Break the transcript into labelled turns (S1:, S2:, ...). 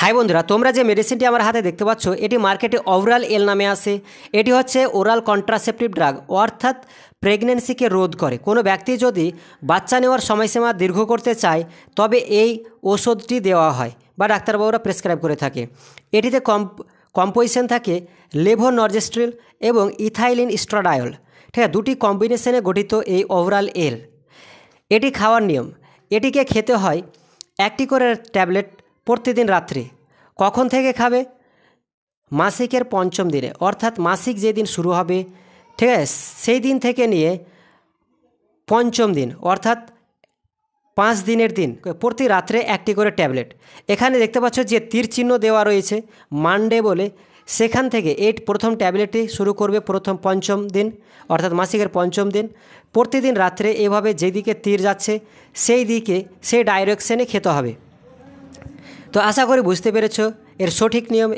S1: High বন্ধুরা, তোমরা যে মেডিসিনটি আমার হাতে দেখতে পাচ্ছ এটি মার্কেটে ওরাল এল নামে আসে। এটি হচ্ছে ওরাল কন্ট্রাসেপটিভ ড্রাগ, অর্থাৎ প্রেগনেন্সিকে রোধ করে। কোনো ব্যক্তি যদি বাচ্চা নেওয়ার সময়সীমা দীর্ঘ করতে চায় তবে এই ওষুধটি দেওয়া হয় বা ডাক্তারবাবুরা প্রেসক্রাইব করে থাকে। এটিতে কম্পোজিশন থাকে লেভোনর্জেস্ট্রিল এবং ইথাইলিন স্ট্রাডায়ল, ঠিক আছে, দুটি কম্বিনেশনে গঠিত এই ওরাল এল। এটি খাওয়ার নিয়ম, এটিকে খেতে হয় একটি করে ট্যাবলেট প্রতিদিন রাত্রে। কখন থেকে খাবে? মাসিকের পঞ্চম দিনে, অর্থাৎ মাসিক যেদিন শুরু হবে, ঠিক আছে, সেই দিন থেকে নিয়ে পঞ্চম দিন অর্থাৎ 5 দিনের দিন প্রতি রাত্রে একটি করে ট্যাবলেট। এখানে দেখতে পাচ্ছ যে তীর চিহ্ন দেওয়া রয়েছে মানডে বলে, সেখান থেকে এই প্রথম ট্যাবলেটটি শুরু করবে প্রথম পঞ্চম দিন অর্থাৎ মাসিকের পঞ্চম দিন। প্রতিদিন রাত্রে এভাবে যেদিকে তীর যাচ্ছে সেই দিকে সেই ডাইরেকশনে খেতে হবে। তো আশা করি বুঝতে পেরেছ এর সঠিক নিয়ম।